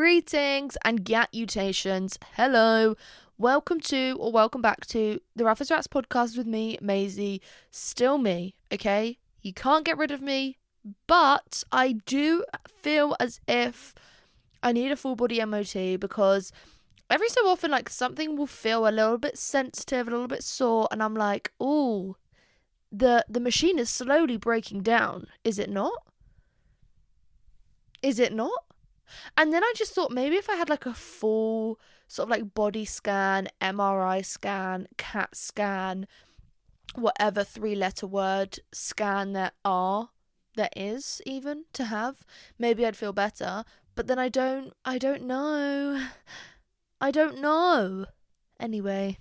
Greetings and gatutations. Hello. Welcome to or welcome back to the Raffles Rats podcast with me, Maisie. Still me, okay? You can't get rid of me, but I do feel as if I need a full body MOT because every so often, like, something will feel a little bit sensitive, a little bit sore, and I'm like, ooh, the machine is slowly breaking down. Is it not? Is it not? And then I just thought maybe if I had like a full sort of like body scan, MRI scan, CAT scan, whatever 3-letter word scan there is even to have, maybe I'd feel better. But then I don't know. I don't know. Anyway,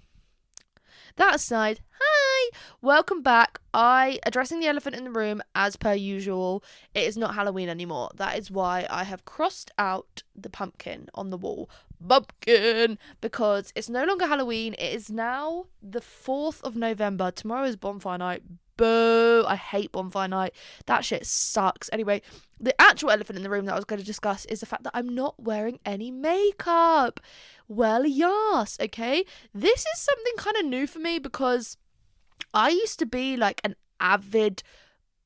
that aside, hi, welcome back. Addressing the elephant in the room as per usual. It is not Halloween anymore. That is why I have crossed out the pumpkin on the wall. Pumpkin! Because it's no longer Halloween. It is now the 4th of November. Tomorrow is bonfire night. Boo! I hate bonfire night. That shit sucks. Anyway, the actual elephant in the room that I was going to discuss is the fact that I'm not wearing any makeup. Well, yes, okay? This is something kind of new for me because I used to be like an avid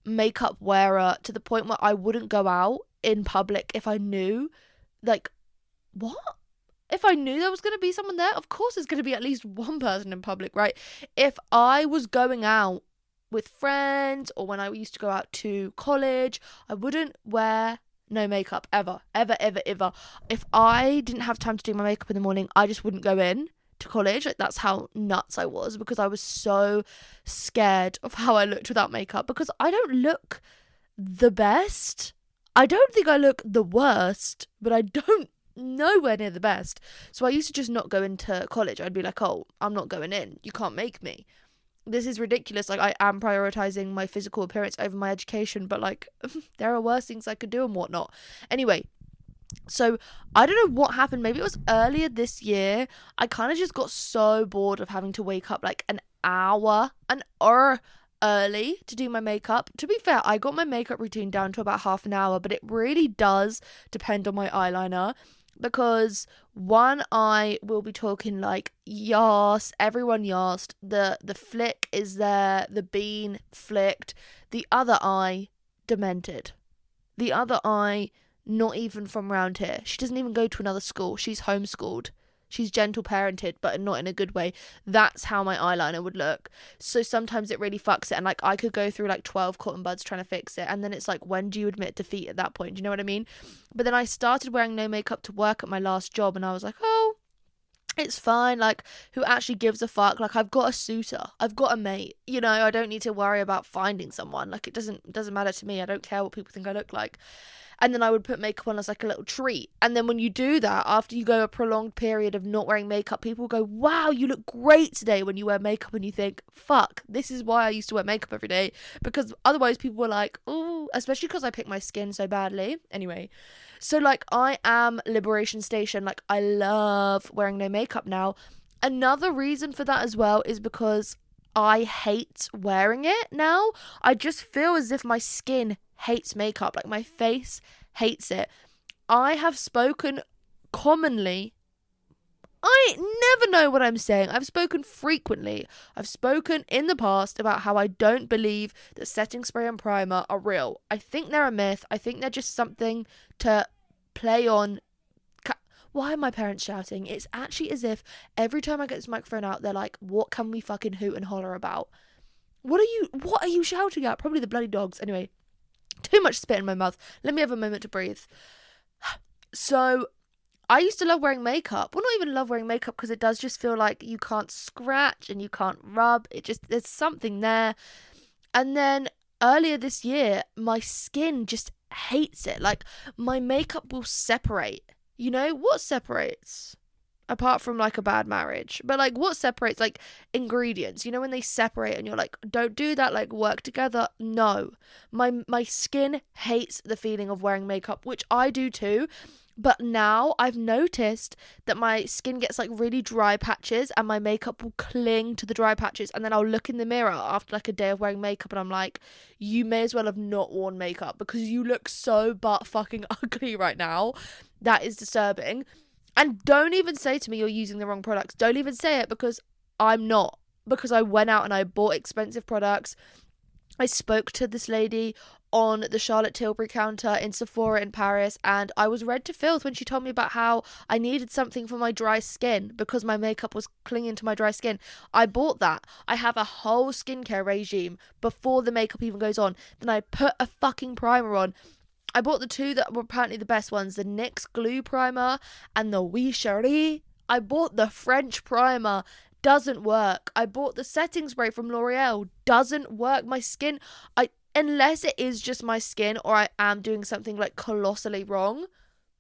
makeup wearer to the point where I wouldn't go out in public if I knew, like, what? If I knew there was going to be someone there, of course there's going to be at least one person in public, right? If I was going out with friends or when I used to go out to college, I wouldn't wear no makeup ever. If I didn't have time to do my makeup in the morning, I just wouldn't go in to college. Like, that's how nuts I was because I was so scared of how I looked without makeup because I don't look the best. I don't think I look the worst, but I don't nowhere near the best. So I used to just not go into college. I'd be like, oh, I'm not going in. You can't make me. This is ridiculous. Like, I am prioritizing my physical appearance over my education, but like there are worse things I could do and whatnot. Anyway, so I don't know what happened. Maybe it was earlier this year. I kind of just got so bored of having to wake up like an hour early to do my makeup. To be fair, I got my makeup routine down to about half an hour, but it really does depend on my eyeliner. Because one eye will be talking like, yas, everyone yased, the flick is there, the bean flicked, the other eye demented, the other eye not even from round here, she doesn't even go to another school, she's homeschooled, she's gentle parented but not in a good way. That's how my eyeliner would look. So sometimes it really fucks it, and like I could go through like 12 cotton buds trying to fix it, and then it's like, when do you admit defeat at that point? Do you know what I mean? But then I started wearing no makeup to work at my last job, and I was like, oh, it's fine. Like, who actually gives a fuck? Like, I've got a suitor, I've got a mate, you know, I don't need to worry about finding someone. Like, it doesn't matter to me. I don't care what people think I look like. And then I would put makeup on as like a little treat. And then when you do that, after you go a prolonged period of not wearing makeup, people go, wow, you look great today when you wear makeup. And you think, fuck, this is why I used to wear makeup every day. Because otherwise people were like, oh, especially because I pick my skin so badly. Anyway, so like I am Liberation Station. Like, I love wearing no makeup now. Another reason for that as well is because I hate wearing it now. I just feel as if my skin hates makeup. Like, my face hates it. I have spoken commonly. I never know what I'm saying. I've spoken frequently. I've spoken in the past about how I don't believe that setting spray and primer are real. I think they're a myth. I think they're just something to play on. Why are my parents shouting? It's actually as if every time I get this microphone out, they're like, what can we fucking hoot and holler about? What are you shouting at? Probably the bloody dogs. Anyway, too much spit in my mouth. Let me have a moment to breathe. So, I used to love wearing makeup. Well, not even love wearing makeup, because it does just feel like you can't scratch and you can't rub. There's something there. And then earlier this year, my skin just hates it. Like, my makeup will separate. You know, what separates? apart from like a bad marriage. But like what separates, like ingredients, you know, when they separate and you're like, don't do that, like work together. No, my skin hates the feeling of wearing makeup, which I do too. But now I've noticed that my skin gets like really dry patches and my makeup will cling to the dry patches, and then I'll look in the mirror after like a day of wearing makeup and I'm like, you may as well have not worn makeup because you look so butt fucking ugly right now. That is disturbing. And don't even say to me you're using the wrong products. Don't even say it, because I'm not. Because I went out and I bought expensive products. I spoke to this lady on the Charlotte Tilbury counter in Sephora in Paris, and I was red to filth when she told me about how I needed something for my dry skin because my makeup was clinging to my dry skin. I bought that. I have a whole skincare regime before the makeup even goes on. Then I put a fucking primer on. I bought the two that were apparently the best ones, the NYX Glue Primer and the Oui Cherie. I bought the French primer. Doesn't work. I bought the setting spray from L'Oreal. Doesn't work. My skin, unless it is just my skin or I am doing something like colossally wrong,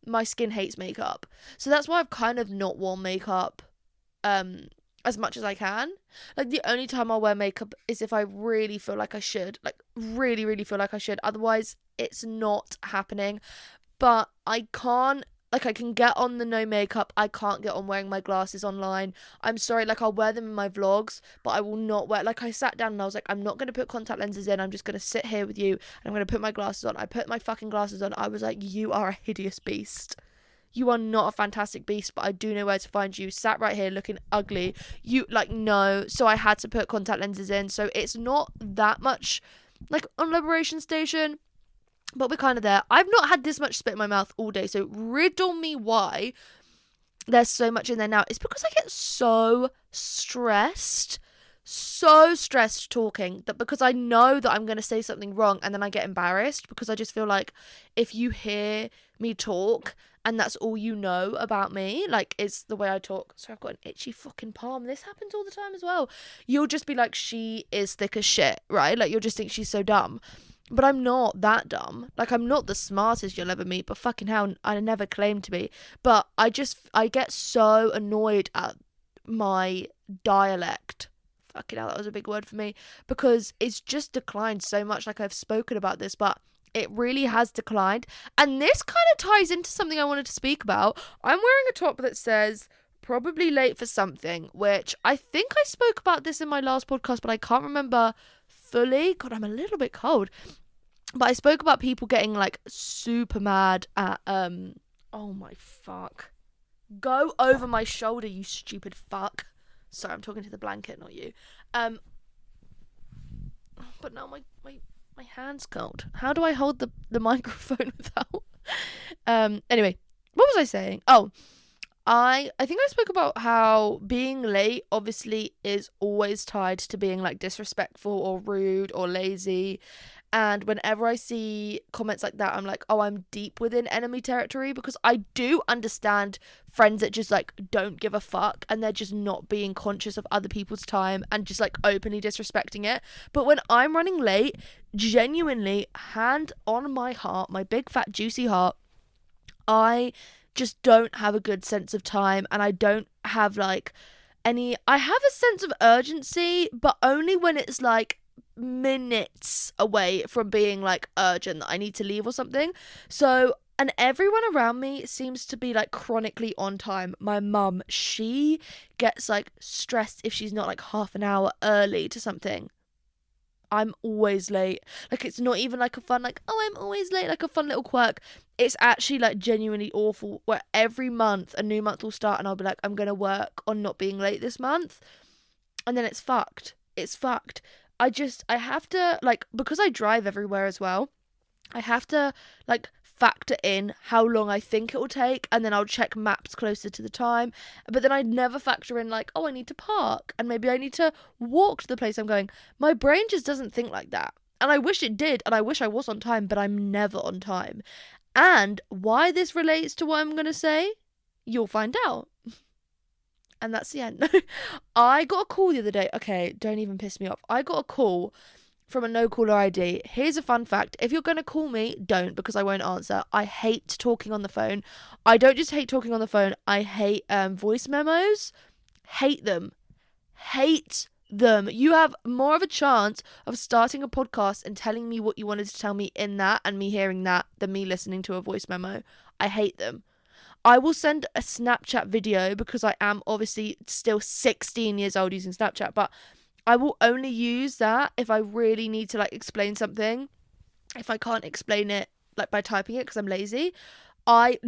my skin hates makeup. So that's why I've kind of not worn makeup as much as I can. Like the only time I'll wear makeup is if I really feel like I should. Like really, really feel like I should. Otherwise, it's not happening. But I can't, like I can get on the no makeup. I can't get on wearing my glasses online. I'm sorry, like I'll wear them in my vlogs, but I will not wear, like I sat down and I was like, I'm not going to put contact lenses in. I'm just going to sit here with you and I'm going to put my glasses on. I put my fucking glasses on. I was like, you are a hideous beast. You are not a fantastic beast, but I do know where to find you. Sat right here looking ugly. You, like, no. So I had to put contact lenses in. So it's not that much, like, on Liberation Station. But we're kind of there. I've not had this much spit in my mouth all day. So riddle me why there's so much in there now. It's because I get so stressed talking, that because I know that I'm going to say something wrong and then I get embarrassed, because I just feel like if you hear me talk and that's all you know about me, like, is the way I talk. So I've got an itchy fucking palm. This happens all the time as well. You'll just be like, she is thick as shit, right? Like, you'll just think she's so dumb. But I'm not that dumb. Like, I'm not the smartest you'll ever meet, but fucking hell, I never claimed to be. But I get so annoyed at my dialect. Fucking hell, that was a big word for me. Because it's just declined so much. Like, I've spoken about this, but it really has declined. And this kind of ties into something I wanted to speak about. I'm wearing a top that says probably late for something, which I think I spoke about this in my last podcast, but I can't remember fully. God, I'm a little bit cold. But I spoke about people getting like super mad at oh my fuck. Go over my shoulder, you stupid fuck. Sorry, I'm talking to the blanket, not you. But now my hand's cold. How do I hold the microphone without anyway, what was I saying? Oh, I think I spoke about how being late obviously is always tied to being like disrespectful or rude or lazy. And whenever I see comments like that, I'm like, oh, I'm deep within enemy territory, because I do understand friends that just like don't give a fuck and they're just not being conscious of other people's time and just like openly disrespecting it. But when I'm running late, genuinely, hand on my heart, my big fat juicy heart, I just don't have a good sense of time, and I don't have like I have a sense of urgency, but only when it's like minutes away from being like urgent that I need to leave or something. So, and everyone around me seems to be like chronically on time. My mum, she gets like stressed if she's not like half an hour early to something. I'm always late. Like, it's not even like a fun, like, oh, I'm always late, like a fun little quirk. It's actually like genuinely awful, where every month a new month will start and I'll be like, I'm gonna work on not being late this month, and then it's fucked. I have to, like, because I drive everywhere as well, I have to like factor in how long I think it will take, and then I'll check maps closer to the time. But then I'd never factor in like, oh, I need to park and maybe I need to walk to the place I'm going. My brain just doesn't think like that. And I wish it did, and I wish I was on time, but I'm never on time. And why this relates to what I'm going to say, you'll find out. And that's the end. I got a call the other day. Okay, don't even piss me off. I got a call from a no caller ID. Here's a fun fact. If you're going to call me, don't, because I won't answer. I hate talking on the phone. I don't just hate talking on the phone. I hate voice memos. Hate them. Hate them. You have more of a chance of starting a podcast and telling me what you wanted to tell me in that and me hearing that than me listening to a voice memo. I hate them. I will send a Snapchat video because I am obviously still 16 years old using Snapchat, but I will only use that if I really need to like explain something. If I can't explain it like by typing it because I'm lazy. I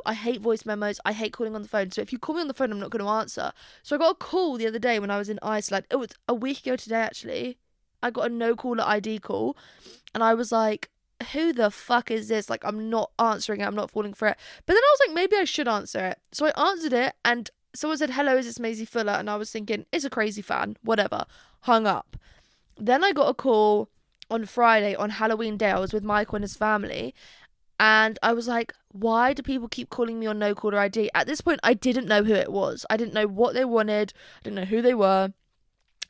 hate voice memos. I hate calling on the phone. So if you call me on the phone, I'm not going to answer. So I got a call the other day when I was in Iceland. It was a week ago today, actually. I got a no caller ID call and I was like, who the fuck is this? Like, I'm not answering it. I'm not falling for it. But then I was like, maybe I should answer it. So I answered it and someone said, hello, is this Maisie Fuller? And I was thinking, it's a crazy fan. Whatever. Hung up. Then I got a call on Friday on Halloween Day. I was with Michael and his family. And I was like, why do people keep calling me on no caller ID? At this point, I didn't know who it was. I didn't know what they wanted. I didn't know who they were.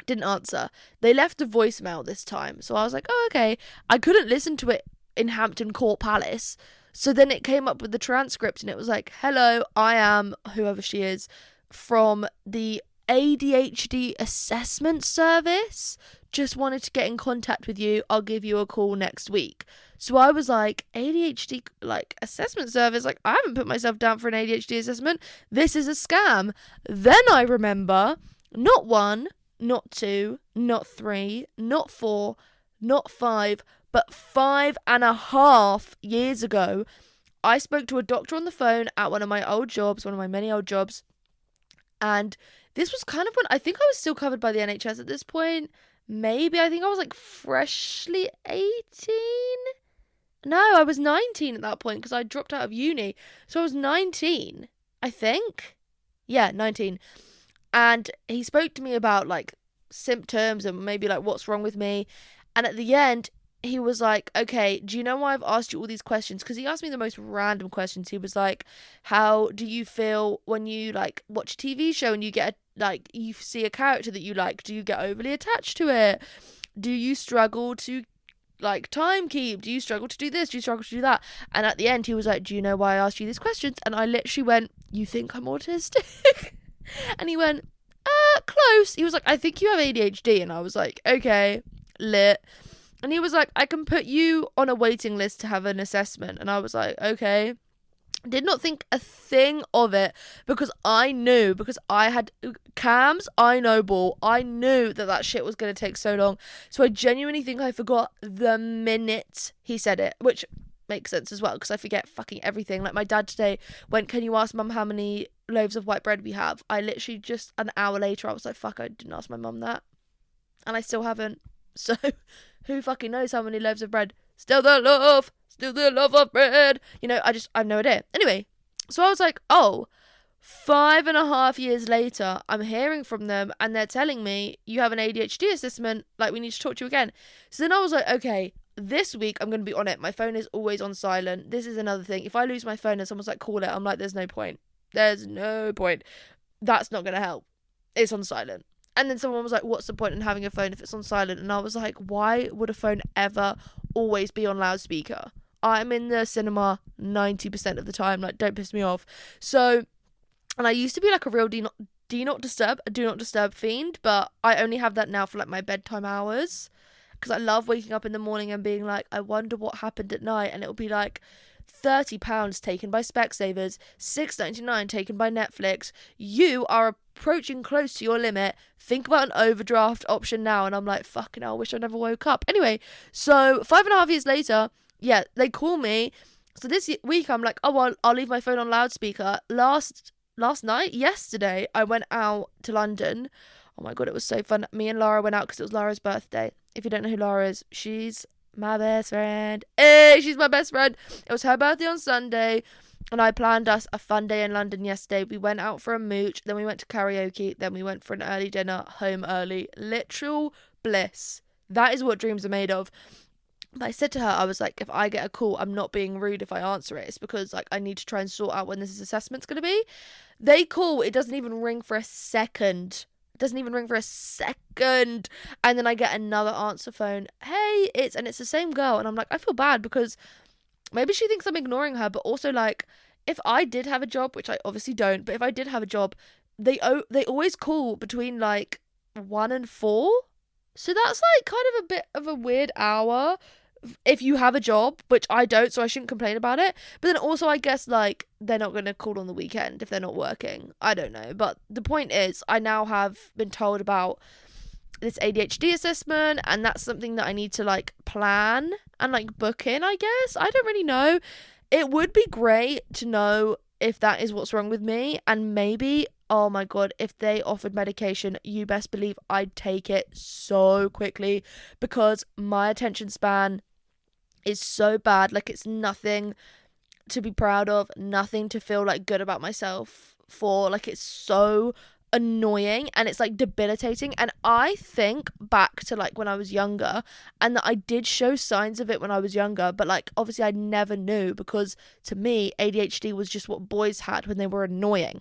Didn't answer. They left a voicemail this time. So I was like, oh, okay. I couldn't listen to it in Hampton Court Palace. So then it came up with the transcript and it was like, hello, I am whoever she is from the ADHD assessment service. Just wanted to get in contact with you. I'll give you a call next week. So I was like, ADHD like assessment service? Like, I haven't put myself down for an ADHD assessment. This is a scam. Then I remember not 1, not 2, not 3, not 4, not 5, but 5.5 years ago, I spoke to a doctor on the phone at one of my old jobs, one of my many old jobs. And this was kind of when I think I was still covered by the NHS at this point. Maybe I think I was like freshly 18. No, I was 19 at that point because I dropped out of uni. So I was 19, I think. Yeah, 19. And he spoke to me about like symptoms and maybe like what's wrong with me. And at the end, he was like, okay, do you know why I've asked you all these questions? Because he asked me the most random questions. He was like, how do you feel when you like watch a TV show and you get you see a character that you like? Do you get overly attached to it? Do you struggle to like time keep? Do you struggle to do this? Do you struggle to do that? And at the end, he was like, do you know why I asked you these questions? And I literally went, you think I'm autistic? And he went, close. He was like, I think you have ADHD. And I was like, okay, lit. And he was like, I can put you on a waiting list to have an assessment. And I was like, okay. Did not think a thing of it because I knew, because I had cams, I know ball. I knew that shit was going to take so long. So I genuinely think I forgot the minute he said it, which makes sense as well because I forget fucking everything. Like my dad today went, can you ask mum how many loaves of white bread we have? I literally just an hour later, I was like, fuck, I didn't ask my mum that. And I still haven't. So who fucking knows how many loaves of bread? Still the love of bread. You know, I have no idea. Anyway, so I was like, oh, 5.5 years later, I'm hearing from them and they're telling me you have an ADHD assessment. Like, we need to talk to you again. So then I was like, okay, this week I'm going to be on it. My phone is always on silent. This is another thing. If I lose my phone and someone's like, call it, I'm like, there's no point. There's no point. That's not going to help. It's on silent. And then someone was like, what's the point in having a phone if it's on silent? And I was like, why would a phone ever always be on loudspeaker? I'm in the cinema 90% of the time. Like, don't piss me off. So, and I used to be like a real do not disturb fiend, but I only have that now for like my bedtime hours. Because I love waking up in the morning and being like, I wonder what happened at night. And it'll be like, £30 taken by Specsavers, $6.99 taken by Netflix. You are approaching close to your limit. Think about an overdraft option now. And I'm like, fucking hell, I wish I never woke up. Anyway, so 5.5 years later, yeah, they call me. So this week I'm like, oh, well, I'll leave my phone on loudspeaker. Last yesterday, I went out to London. Oh my God, it was so fun. Me and Lara went out because it was Lara's birthday. If you don't know who Lara is, she's my best friend. Hey, she's my best friend. It was her birthday on Sunday and I planned us a fun day in London yesterday. We went out for a mooch, then we went to karaoke, then we went for an early dinner, home early. Literal bliss. That is what dreams are made of. But I said to her, I was like, if I get a call, I'm not being rude if I answer it. It's because like I need to try and sort out when this assessment's going to be. They call, it doesn't even ring for a second. doesn't even ring for a second. And then I get another answer phone. Hey, it's the same girl. And I'm like, I feel bad because maybe she thinks I'm ignoring her, but also like, if I did have a job, which I obviously don't, but if I did have a job, they always call between like 1 and 4. So that's like kind of a bit of a weird hour if you have a job, which I don't, so I shouldn't complain about it. But then also, I guess like they're not going to call on the weekend if they're not working. I don't know. But the point is, I now have been told about this ADHD assessment, and that's something that I need to like plan and like book in, I guess. I don't really know. It would be great to know if that is what's wrong with me, and maybe, oh my god, if they offered medication, you best believe I'd take it so quickly, because my attention span is so bad. Like, it's nothing to be proud of, nothing to feel like good about myself for. Like, it's so annoying and it's like debilitating. And I think back to like when I was younger, and that I did show signs of it when I was younger, but like obviously I never knew, because to me ADHD was just what boys had when they were annoying.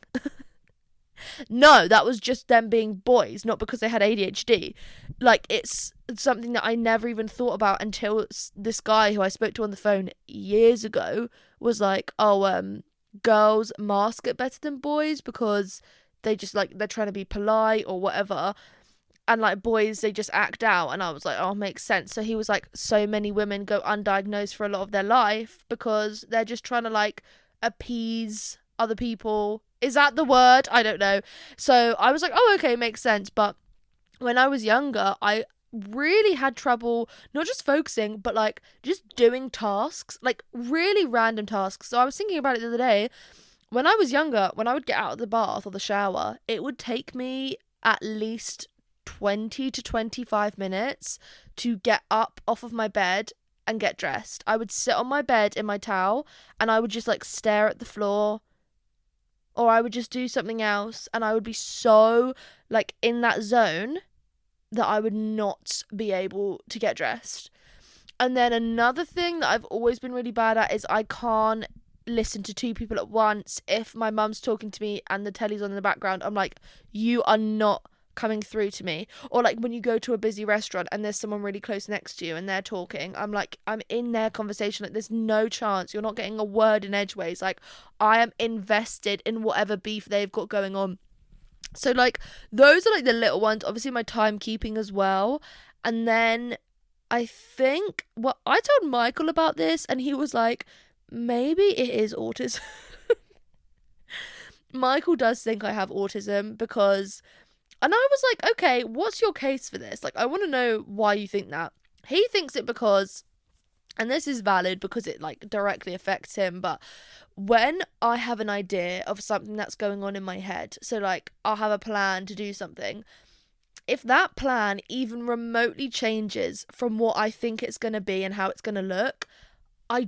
No, that was just them being boys, not because they had ADHD. Like, it's something that I never even thought about until this guy who I spoke to on the phone years ago was like, oh, girls mask it better than boys because they just like, they're trying to be polite or whatever. And like boys, they just act out. And I was like, oh, makes sense. So he was like, so many women go undiagnosed for a lot of their life because they're just trying to like appease other people. Is that the word? I don't know. So I was like, oh, okay, makes sense. But when I was younger, I really had trouble not just focusing, but like just doing tasks, like really random tasks. So I was thinking about it the other day. When I was younger, when I would get out of the bath or the shower, it would take me at least 20 to 25 minutes to get up off of my bed and get dressed. I would sit on my bed in my towel and I would just like stare at the floor, or I would just do something else, and I would be so like in that zone that I would not be able to get dressed. And then another thing that I've always been really bad at is I can't listen to two people at once. If my mum's talking to me and the telly's on in the background, I'm like, you are not coming through to me. Or like when you go to a busy restaurant and there's someone really close next to you and they're talking, I'm like, I'm in their conversation. Like, there's no chance you're not getting a word in edgeways. Like, I am invested in whatever beef they've got going on. So like those are like the little ones. Obviously my timekeeping as well. And then I think, well, I told Michael about this and he was like, maybe it is autism. Michael does think I have autism because, and I was like, okay, what's your case for this? Like, I want to know why you think that. He thinks it because, and this is valid because it like directly affects him, but when I have an idea of something that's going on in my head, so like I'll have a plan to do something, if that plan even remotely changes from what I think it's going to be and how it's going to look, I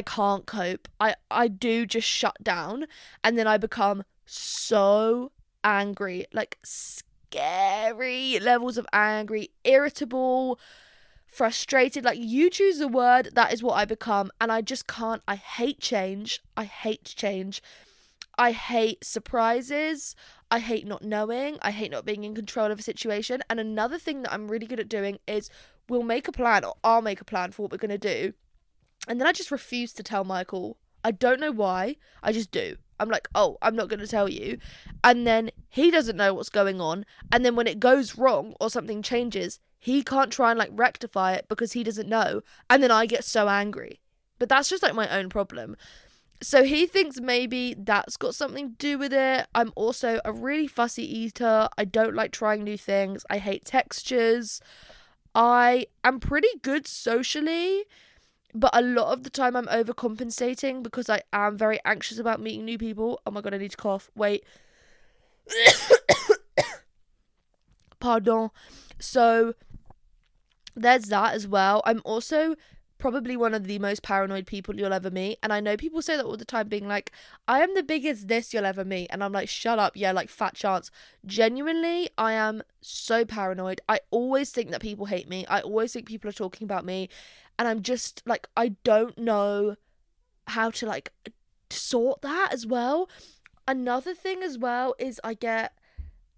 can't cope. I do just shut down, and then I become so angry, like scary levels of angry, irritable, frustrated. Like, you choose the word, that is what I become, and I just can't. I hate change. I hate change. I hate surprises. I hate not knowing. I hate not being in control of a situation. And another thing that I'm really good at doing is we'll make a plan, or I'll make a plan for what we're going to do, and then I just refuse to tell Michael. I don't know why. I just do. I'm like, oh, I'm not going to tell you. And then he doesn't know what's going on. And then when it goes wrong or something changes, he can't try and like rectify it because he doesn't know. And then I get so angry. But that's just like my own problem. So he thinks maybe that's got something to do with it. I'm also a really fussy eater. I don't like trying new things. I hate textures. I am pretty good socially, but a lot of the time I'm overcompensating because I am very anxious about meeting new people. Oh my god, I need to cough. Wait. Pardon. So there's that as well. I'm also probably one of the most paranoid people you'll ever meet. And I know people say that all the time, being like, I am the biggest this you'll ever meet. And I'm like, shut up. Yeah, like, fat chance. Genuinely, I am so paranoid. I always think that people hate me. I always think people are talking about me. And I'm just like, I don't know how to like sort that as well. Another thing as well is I get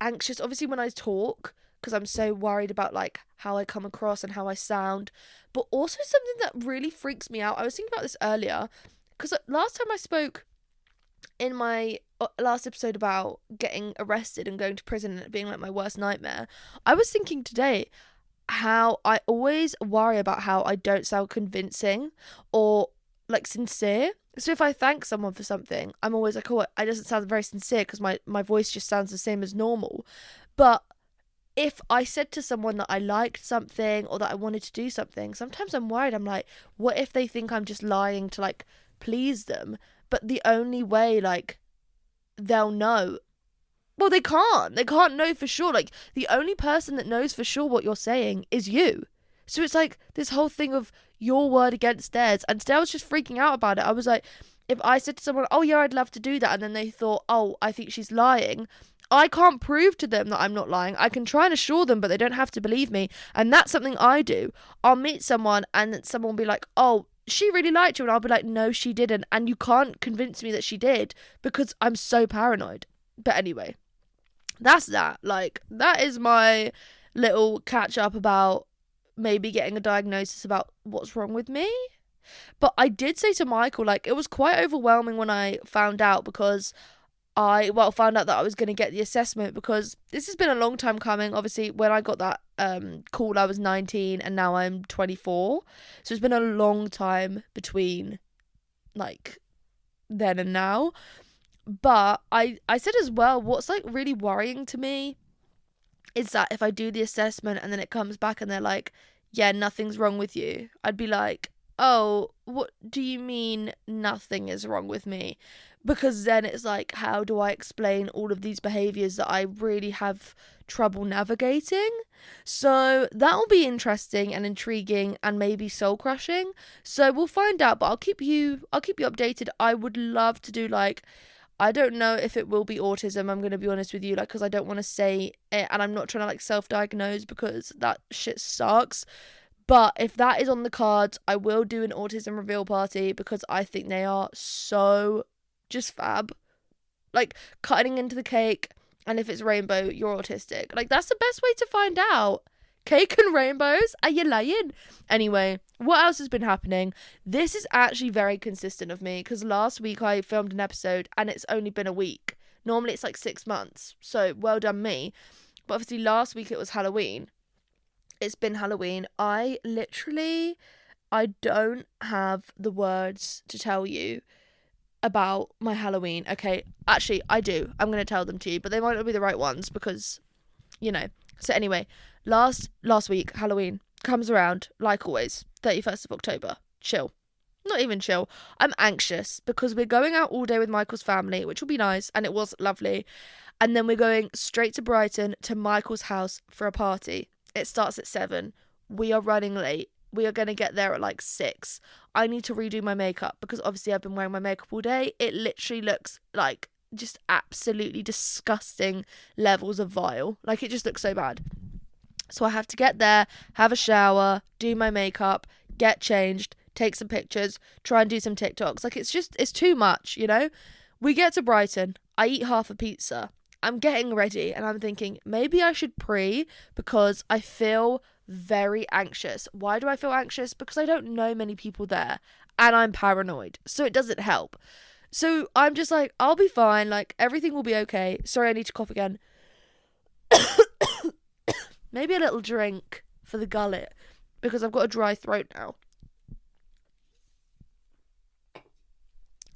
anxious, obviously, when I talk, because I'm so worried about like how I come across and how I sound. But also something that really freaks me out. I was thinking about this earlier because last time I spoke in my last episode about getting arrested and going to prison and it being like my worst nightmare, I was thinking today how I always worry about how I don't sound convincing or like sincere. So if I thank someone for something, I'm always like, oh, I doesn't sound very sincere because my voice just sounds the same as normal. But if I said to someone that I liked something or that I wanted to do something, sometimes I'm worried. I'm like, what if they think I'm just lying to like please them? But the only way like they'll know, well, they can't. They can't know for sure. Like, the only person that knows for sure what you're saying is you. So it's like this whole thing of your word against theirs. And today I was just freaking out about it. I was like, if I said to someone, oh, yeah, I'd love to do that, and then they thought, oh, I think she's lying, I can't prove to them that I'm not lying. I can try and assure them, but they don't have to believe me. And that's something I do. I'll meet someone and then someone will be like, oh, she really liked you. And I'll be like, no, she didn't. And you can't convince me that she did because I'm so paranoid. But anyway, that's that. Like, that is my little catch up about maybe getting a diagnosis about what's wrong with me. But I did say to Michael, like, it was quite overwhelming when I found out because found out that I was going to get the assessment because this has been a long time coming. Obviously, when I got that call, I was 19 and now I'm 24. So it's been a long time between, like, then and now. But I said as well, what's, like, really worrying to me is that if I do the assessment and then it comes back and they're like, yeah, nothing's wrong with you, I'd be like, oh, what do you mean nothing is wrong with me? Because then it's like, how do I explain all of these behaviours that I really have trouble navigating? So that'll be interesting and intriguing and maybe soul crushing. So we'll find out, but I'll keep you updated. I would love to do like, I don't know if it will be autism, I'm going to be honest with you, like, because I don't want to say it and I'm not trying to like self-diagnose because that shit sucks. But if that is on the cards, I will do an autism reveal party because I think they are so just fab. Like, cutting into the cake, and if it's rainbow, you're autistic. Like, that's the best way to find out. Cake and rainbows? Are you lying? Anyway, what else has been happening? This is actually very consistent of me because last week I filmed an episode and it's only been a week. Normally it's like 6 months. So, well done me. But obviously last week it was Halloween. It's been Halloween. I don't have the words to tell you about my Halloween. Okay, actually, I do. I'm going to tell them to you, but they might not be the right ones because, you know. So anyway, last week, Halloween comes around, like always, 31st of October. Chill. Not even chill. I'm anxious because we're going out all day with Michael's family, which will be nice, and it was lovely. And then we're going straight to Brighton to Michael's house for a party. It starts at 7. We are running late. We are going to get there at like 6. I need to redo my makeup because obviously I've been wearing my makeup all day. It literally looks like just absolutely disgusting levels of vile. Like, it just looks so bad. So I have to get there, have a shower, do my makeup, get changed, take some pictures, try and do some TikToks. Like, it's too much, you know? We get to Brighton. I eat half a pizza. I'm getting ready and I'm thinking maybe I should pray because I feel very anxious. Why do I feel anxious? Because I don't know many people there and I'm paranoid. So it doesn't help. So I'm just like, I'll be fine. Like, everything will be okay. Sorry, I need to cough again. Maybe a little drink for the gullet because I've got a dry throat now.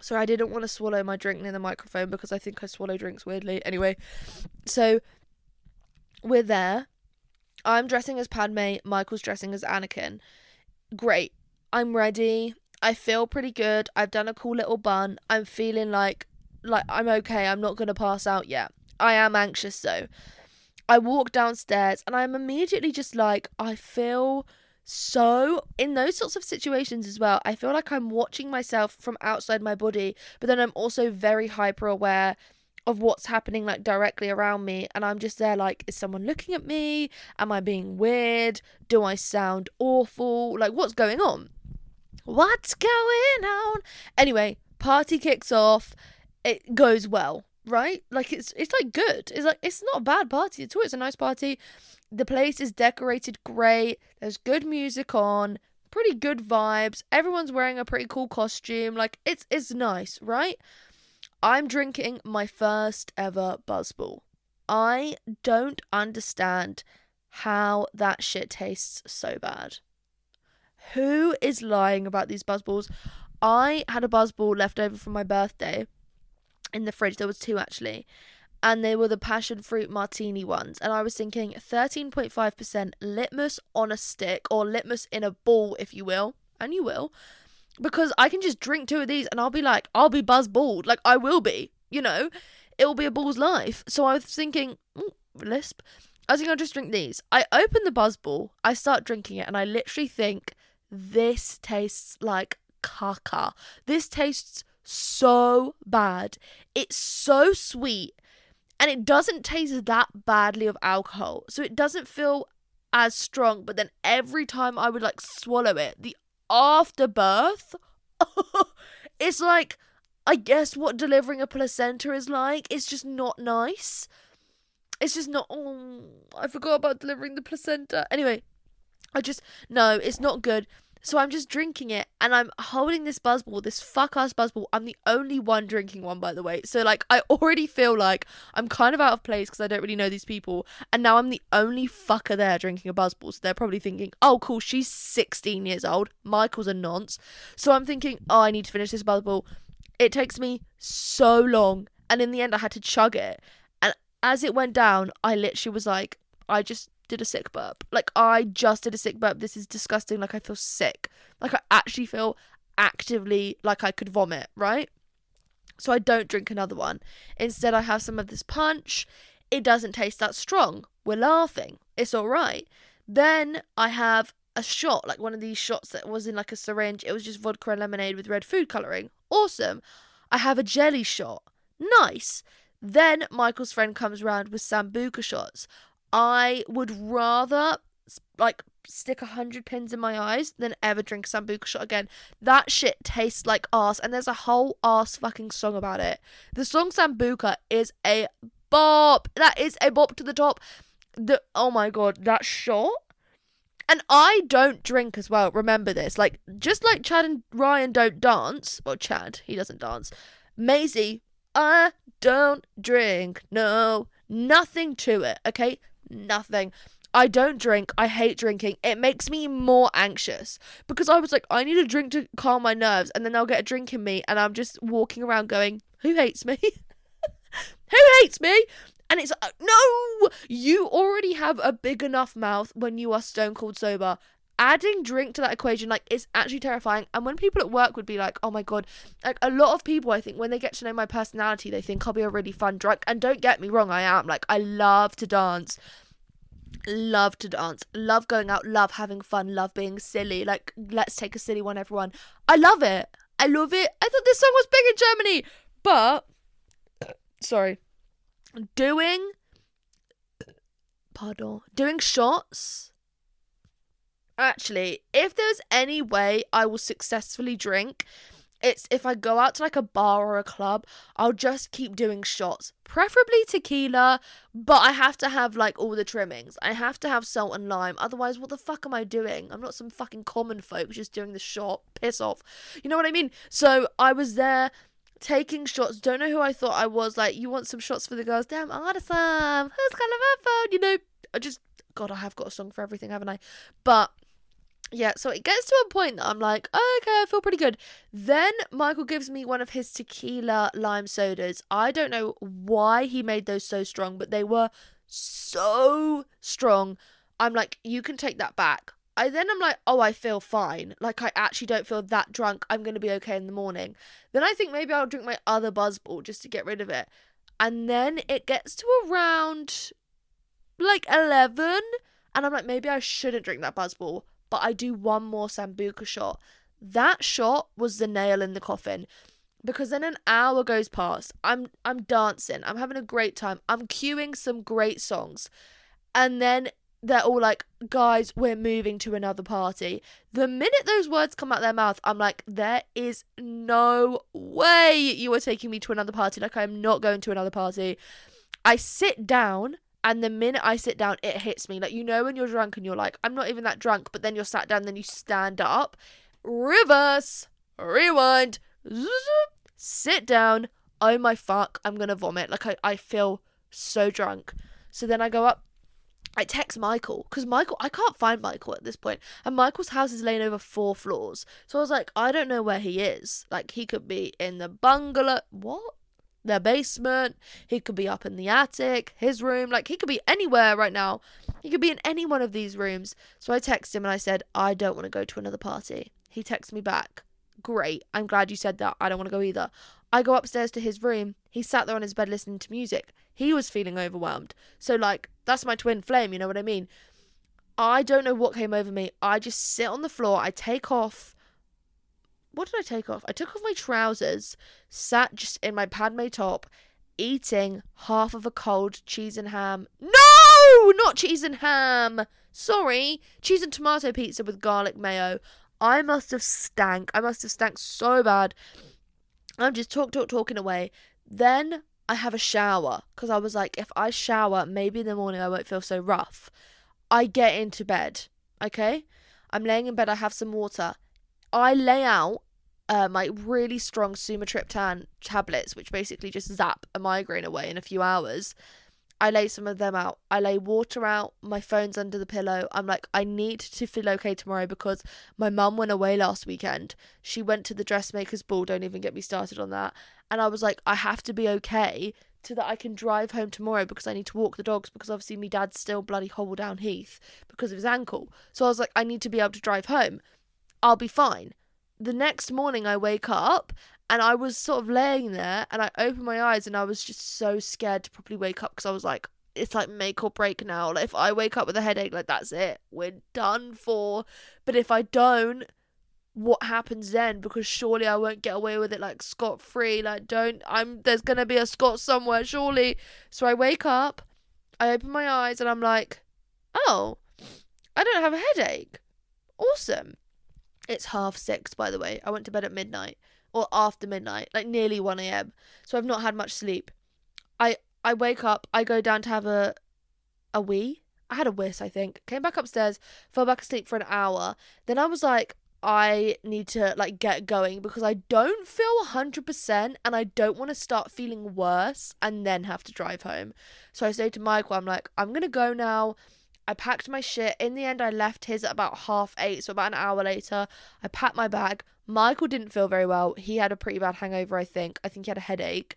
Sorry, I didn't want to swallow my drink near the microphone because I think I swallow drinks weirdly. Anyway, so we're there. I'm dressing as Padme. Michael's dressing as Anakin. Great. I'm ready. I feel pretty good. I've done a cool little bun. I'm feeling like I'm okay. I'm not going to pass out yet. I am anxious though. I walk downstairs and I'm immediately just like, I feel so, in those sorts of situations as well, I feel like I'm watching myself from outside my body, but then I'm also very hyper aware of what's happening like directly around me, and I'm just there like, is someone looking at me? Am I being weird? Do I sound awful? Like, what's going on? What's going on? Anyway, party kicks off. It goes well. right? Like it's like good. It's like it's not a bad party at all. It's a nice party. The place is decorated great. There's good music on, pretty good vibes. Everyone's wearing a pretty cool costume. Like it's nice, right? I'm drinking my first ever buzzball. I don't understand how that shit tastes so bad. Who is lying about these buzzballs? I had a buzzball left over from my birthday in the fridge. There was two actually. And they were the passion fruit martini ones. And I was thinking 13.5% litmus on a stick, or litmus in a ball, if you will. And you will. Because I can just drink two of these and I'll be buzzballed. Like, I will be, you know. It will be a ball's life. So I was thinking, lisp. I was thinking I'll just drink these. I open the buzzball, I start drinking it, and I literally think, this tastes like caca. This tastes so bad. It's so sweet. And it doesn't taste that badly of alcohol. So it doesn't feel as strong. But then every time I would like swallow it, the afterbirth, it's like, I guess what delivering a placenta is like. It's just not nice. It's just not, I forgot about delivering the placenta. Anyway, no, it's not good. So I'm just drinking it, and I'm holding this buzzball, this fuck-ass buzzball. I'm the only one drinking one, by the way. So, like, I already feel like I'm kind of out of place because I don't really know these people. And now I'm the only fucker there drinking a buzzball. So they're probably thinking, oh, cool, she's 16 years old. Michael's a nonce. So I'm thinking, oh, I need to finish this buzzball. It takes me so long. And in the end, I had to chug it. And as it went down, I literally was like, I just did a sick burp. Like, I just did a sick burp. This is disgusting. Like, I feel sick. Like, I actually feel actively like I could vomit, right? So I don't drink another one. Instead, I have some of this punch. It doesn't taste that strong. We're laughing. It's all right. Then I have a shot, like one of these shots that was in like a syringe. It was just vodka and lemonade with red food colouring. Awesome. I have a jelly shot. Nice. Then Michael's friend comes around with sambuca shots. I would rather like stick 100 pins in my eyes than ever drink a sambuca shot again. That shit tastes like arse, and there's a whole arse fucking song about it. The song Sambuca is a bop. That is a bop to the top. Oh my god, that shot. And I don't drink as well. Remember this. Like, just like Chad and Ryan don't dance. Well, Chad, he doesn't dance. Maisie, I don't drink. No, nothing to it. Okay. Nothing. I don't drink. I hate drinking. It makes me more anxious because I was like, I need a drink to calm my nerves, and then I'll get a drink in me, and I'm just walking around going, who hates me? Who hates me? And it's like, no, you already have a big enough mouth when you are stone cold sober. Adding drink to that equation, like, it's actually terrifying. And when people at work would be like, oh my god, like, a lot of people, I think, when they get to know my personality, they think I'll be a really fun drunk. And don't get me wrong, I am. Like, I love to dance. Love to dance. Love going out. Love having fun. Love being silly. Like, let's take a silly one, everyone. I love it. I love it. I thought this song was big in Germany. But, sorry. Doing shots. Actually, if there's any way I will successfully drink, it's if I go out to like a bar or a club, I'll just keep doing shots. Preferably tequila, but I have to have like all the trimmings. I have to have salt and lime. Otherwise, what the fuck am I doing? I'm not some fucking common folk just doing the shot. Piss off. You know what I mean? So I was there taking shots. Don't know who I thought I was. Like, you want some shots for the girls? Damn, I got some. Who's got a phone? You know, God, I have got a song for everything, haven't I? But yeah, so it gets to a point that I'm like, oh, okay, I feel pretty good. Then Michael gives me one of his tequila lime sodas. I don't know why he made those so strong, but they were so strong. I'm like, you can take that back. I'm like, oh, I feel fine. Like, I actually don't feel that drunk. I'm going to be okay in the morning. Then I think maybe I'll drink my other buzzball just to get rid of it. And then it gets to around like 11. And I'm like, maybe I shouldn't drink that buzzball. But I do one more sambuca shot. That shot was the nail in the coffin. Because then an hour goes past. I'm dancing. I'm having a great time. I'm cueing some great songs. And then they're all like, guys, we're moving to another party. The minute those words come out their mouth, I'm like, there is no way you are taking me to another party. Like, I'm not going to another party. I sit down, and the minute I sit down, it hits me. Like, you know when you're drunk and you're like, I'm not even that drunk, but then you're sat down, then you stand up, reverse, rewind, sit down, oh my fuck, I'm gonna vomit. Like, I feel so drunk. So then I go up, I text Michael, because I can't find Michael at this point, and Michael's house is laying over 4 floors. So I was like, I don't know where he is. Like, he could be in the bungalow, the basement, he could be up in the attic, his room, like, he could be anywhere right now. He could be in any one of these rooms. So I texted him and I said, I don't want to go to another party. He texted me back, great, I'm glad you said that, I don't want to go either. I go upstairs to his room, he sat there on his bed listening to music. He was feeling overwhelmed. So, like, that's my twin flame, you know what I mean? I don't know what came over me. I just sit on the floor, I take off, what did I take off? I took off my trousers, sat just in my Padme top, eating half of a cold cheese and ham. No! Not cheese and ham! Sorry. Cheese and tomato pizza with garlic mayo. I must have stank. I must have stank so bad. I'm just talking away. Then I have a shower, because I was like, if I shower, maybe in the morning I won't feel so rough. I get into bed, okay? I'm laying in bed, I have some water. I lay out my really strong sumatriptan tablets, which basically just zap a migraine away in a few hours. I lay some of them out. I lay water out. My phone's under the pillow. I'm like, I need to feel okay tomorrow because my mum went away last weekend. She went to the dressmaker's ball. Don't even get me started on that. And I was like, I have to be okay so that I can drive home tomorrow because I need to walk the dogs, because obviously my dad's still bloody hobble down Heath because of his ankle. So I was like, I need to be able to drive home. I'll be fine. The next morning I wake up and I was sort of laying there and I opened my eyes and I was just so scared to properly wake up, because I was like, it's like make or break now. Like, if I wake up with a headache, like, that's it. We're done for. But if I don't, what happens then? Because surely I won't get away with it, like, scot-free. Like, there's gonna be a Scot somewhere, surely. So I wake up, I open my eyes and I'm like, oh, I don't have a headache. Awesome. It's 6:30, by the way. I went to bed at midnight. Or after midnight. Like, nearly 1 a.m. So I've not had much sleep. I wake up. I go down to have a wee. I had a whiz, I think. Came back upstairs. Fell back asleep for an hour. Then I was like, I need to, like, get going because I don't feel 100% and I don't want to start feeling worse and then have to drive home. So I say to Michael, I'm like, I'm going to go now. I packed my shit. In the end, I left his at about 8:30, so about an hour later. I packed my bag. Michael didn't feel very well. He had a pretty bad hangover, I think. I think he had a headache.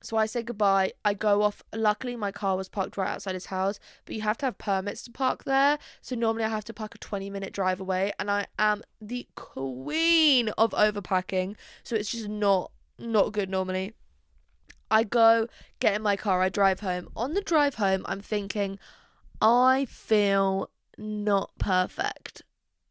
So I say goodbye. I go off. Luckily, my car was parked right outside his house, but you have to have permits to park there. So normally I have to park a 20-minute drive away, and I am the queen of overpacking. So it's just not good normally. I go, get in my car. I drive home. On the drive home, I'm thinking, I feel not perfect.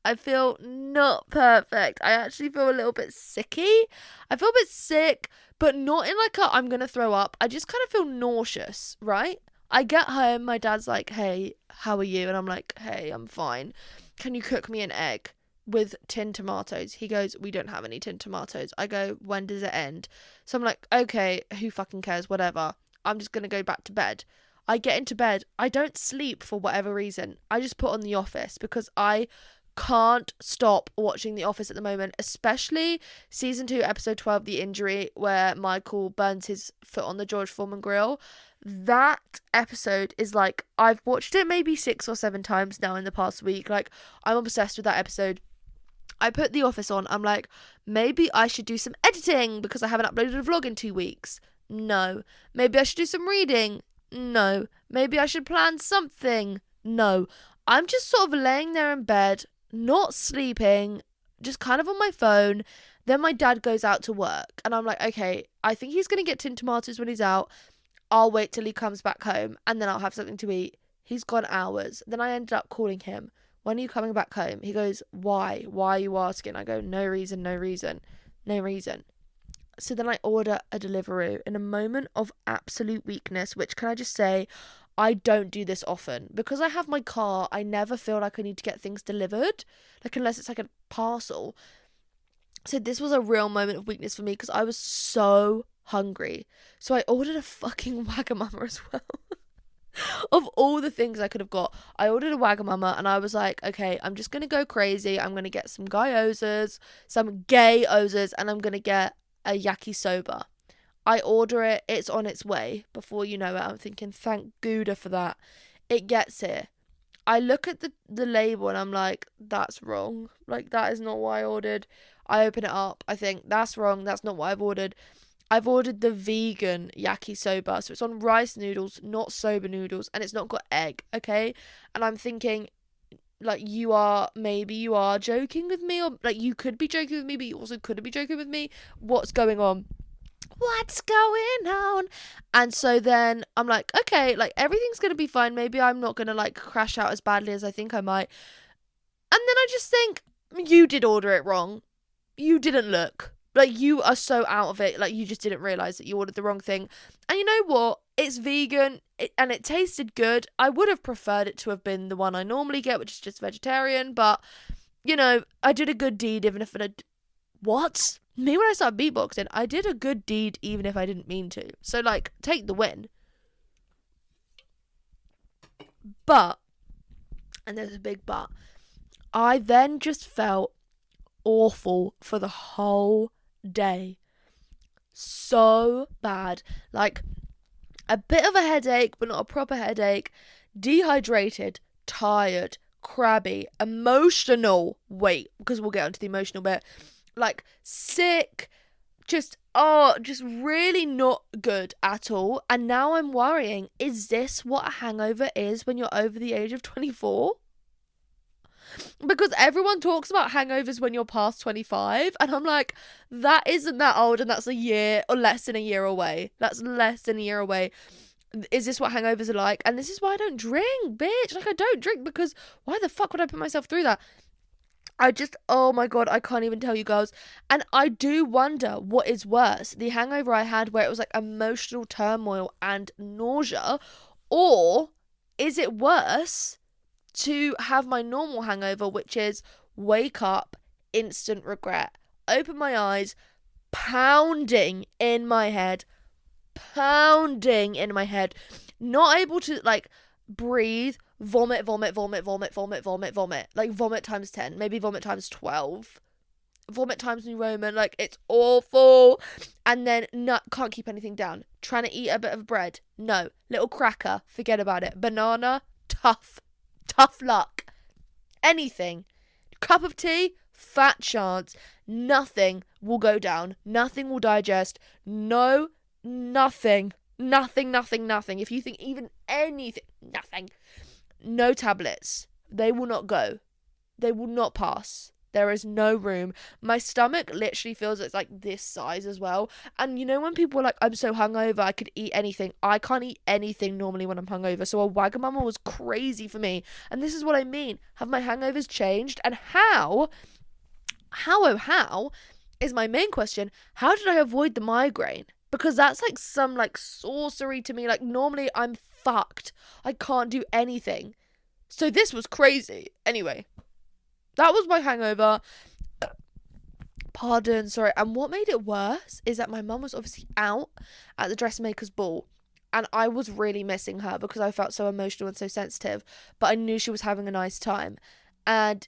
I feel not perfect. I actually feel a little bit sicky. I feel a bit sick, but not in like I'm gonna throw up. I just kind of feel nauseous, right? I get home, my dad's like, hey, how are you? And I'm like, hey, I'm fine. Can you cook me an egg with tinned tomatoes? He goes, we don't have any tinned tomatoes. I go, when does it end? So I'm like, okay, who fucking cares? Whatever. I'm just gonna go back to bed. I get into bed. I don't sleep for whatever reason. I just put on The Office because I can't stop watching The Office at the moment, especially season 2, episode 12, The Injury, where Michael burns his foot on the George Foreman grill. That episode is like, I've watched it maybe 6 or 7 times now in the past week. Like, I'm obsessed with that episode. I put The Office on. I'm like, maybe I should do some editing because I haven't uploaded a vlog in 2 weeks. No. Maybe I should do some reading. No. Maybe I should plan something. No. I'm just sort of laying there in bed, not sleeping, just kind of on my phone. Then my dad goes out to work and I'm like, okay, I think he's going to get tinned tomatoes when he's out. I'll wait till he comes back home and then I'll have something to eat. He's gone hours. Then I ended up calling him. When are you coming back home? He goes, why? Why are you asking? I go, no reason. So then I order a Deliveroo in a moment of absolute weakness, which, can I just say, I don't do this often. Because I have my car, I never feel like I need to get things delivered. Like, unless it's like a parcel. So this was a real moment of weakness for me because I was so hungry. So I ordered a fucking Wagamama as well. Of all the things I could have got, I ordered a Wagamama and I was like, okay, I'm just going to go crazy. I'm going to get some gyozas, some gay ozas, and I'm going to get a yakisoba. I order it, it's on its way. Before you know it, I'm thinking, thank Gouda for that. It gets here. I look at the label and I'm like, that's wrong. Like, that is not what I ordered. I open it up. I think, that's wrong. That's not what I've ordered. I've ordered the vegan yakisoba. So it's on rice noodles, not soba noodles. And it's not got egg, okay? And I'm thinking, like, maybe you are joking with me. Or, like, you could be joking with me, but you also couldn't be joking with me. What's going on? What's going on? And so then I'm like, okay, like, everything's gonna be fine. Maybe I'm not gonna, like, crash out as badly as I think I might. And then I just think, you did order it wrong. You didn't look. Like, you are so out of it. Like, you just didn't realise that you ordered the wrong thing. And you know what? It's vegan and it tasted good. I would have preferred it to have been the one I normally get, which is just vegetarian. But, you know, I did a good deed even if it... What? Me when I started beatboxing, I did a good deed even if I didn't mean to. So, like, take the win. But, and there's a big but, I then just felt awful for the whole day. So bad. Like, a bit of a headache, but not a proper headache. Dehydrated, tired, crabby, emotional. Wait, because we'll get onto the emotional bit. Like, sick, just really not good at all. And now I'm worrying, is this what a hangover is when you're over the age of 24? Because everyone talks about hangovers when you're past 25, and I'm like, that isn't that old, and that's a year or less than a year away. That's less than a year away. Is this what hangovers are like? And this is why I don't drink, bitch. Like, I don't drink because why the fuck would I put myself through that? Oh my God, I can't even tell you girls. And I do wonder what is worse, the hangover I had where it was like emotional turmoil and nausea, or is it worse to have my normal hangover, which is wake up, instant regret, open my eyes, pounding in my head, not able to, like, breathe, vomit, like, vomit times 10, maybe vomit times 12, vomit times New Roman, like, it's awful. And then can't keep anything down, trying to eat a bit of bread, no, little cracker, forget about it, banana, tough luck, anything, cup of tea, fat chance, nothing will go down, nothing will digest, no, nothing. If you think even anything, nothing. No tablets. They will not go. They will not pass. There is no room. My stomach literally feels it's like this size as well. And you know when people are like, I'm so hungover, I could eat anything. I can't eat anything normally when I'm hungover. So a Wagamama was crazy for me. And this is what I mean. Have my hangovers changed? And how is my main question. How did I avoid the migraine? Because that's like some like sorcery to me. Like, normally I'm fucked. I can't do anything. So this was crazy. Anyway, that was my hangover. Pardon, sorry. And what made it worse is that my mum was obviously out at the dressmaker's ball. And I was really missing her because I felt so emotional and so sensitive. But I knew she was having a nice time. And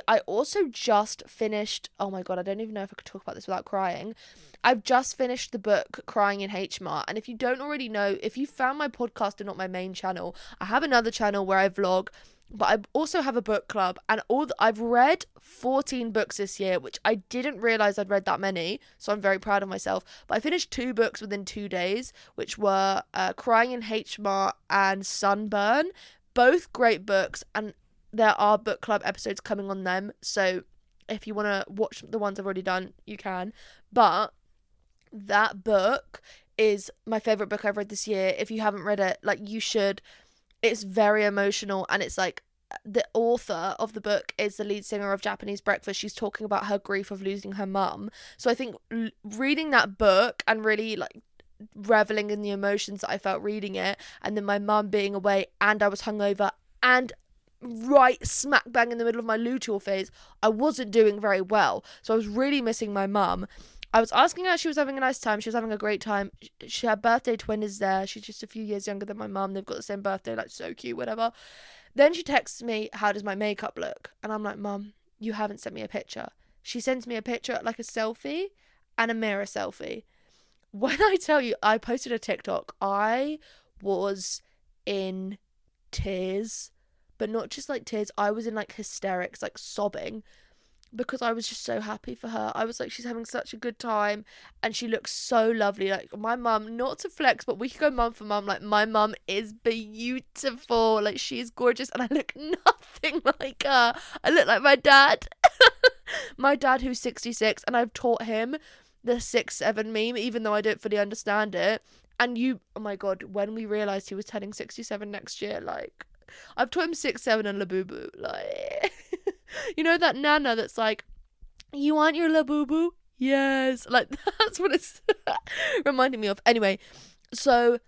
I also just finished, oh my God, I don't even know if I could talk about this without crying. I've just finished the book Crying in H Mart. And if you don't already know, if you found my podcast and not my main channel, I have another channel where I vlog, but I also have a book club. And I've read 14 books this year, which I didn't realise I'd read that many. So I'm very proud of myself. But I finished 2 books within 2 days, which were Crying in H Mart and Sunburn. Both great books, and there are book club episodes coming on them, so if you want to watch the ones I've already done, you can. But that book is my favourite book I've read this year. If you haven't read it, like, you should. It's very emotional, and it's like the author of the book is the lead singer of Japanese Breakfast. She's talking about her grief of losing her mum. So I think reading that book and really, like, reveling in the emotions that I felt reading it, and then my mum being away, and I was hungover, and right smack bang in the middle of my luteal phase, I wasn't doing very well. So I was really missing my mum. I was asking her if she was having a nice time. She was having a great time. Her birthday twin is there. She's just a few years younger than my mum. They've got the same birthday, like so cute, whatever. Then she texts me, how does my makeup look? And I'm like, Mum, you haven't sent me a picture. She sends me a picture, like a selfie and a mirror selfie. When I tell you, I posted a TikTok, I was in tears, but not just like tears. I was in like hysterics, like sobbing, because I was just so happy for her. I was like, she's having such a good time, and she looks so lovely. Like, my mum, not to flex, but we could go mum for mum. Like, my mum is beautiful. Like, she is gorgeous, and I look nothing like her. I look like my dad. My dad, who's 66, and I've taught him the 6'7" meme, even though I don't fully understand it. And oh my god, when we realised he was turning 67 next year, like, I've taught him 6'7" and Labubu, like, you know that nana that's like, you want your Labubu? Yes, like, that's what it's reminding me of. Anyway, so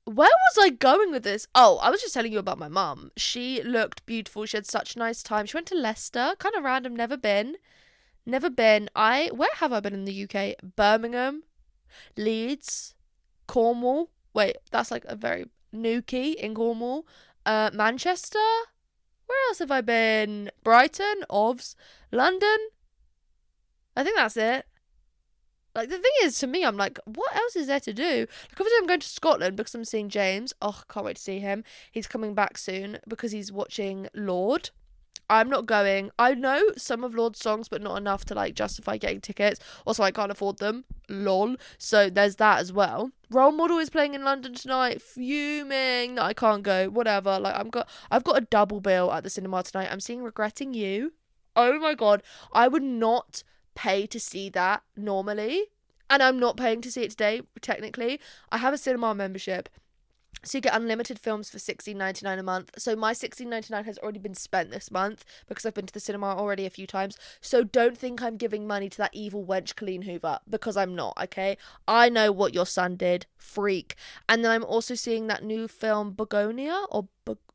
where was I going with this? Oh, I was just telling you about my mum. She looked beautiful. She had such a nice time. She went to Leicester, kind of random, never been. Where have I been in the UK? Birmingham, Leeds, Cornwall. Wait, that's like a very Newquay in Cornwall. Manchester. Where else have I been? Brighton, Ovs, London. I think that's it. Like, the thing is, to me, I'm like, what else is there to do? Like, obviously I'm going to Scotland because I'm seeing James. Oh, can't wait to see him. He's coming back soon because he's watching Lord. I'm not going. I know some of Lord's songs, but not enough to like justify getting tickets. Also, I can't afford them. Lol. So there's that as well. Role Model is playing in London tonight. Fuming that I can't go. Whatever. Like, I've got a double bill at the cinema tonight. I'm seeing Regretting You. Oh my god. I would not pay to see that normally. And I'm not paying to see it today, technically. I have a cinema membership. So you get unlimited films for $16.99 a month. So my $16.99 has already been spent this month because I've been to the cinema already a few times. So don't think I'm giving money to that evil wench Colleen Hoover, because I'm not, okay? I know what your son did. Freak. And then I'm also seeing that new film Begonia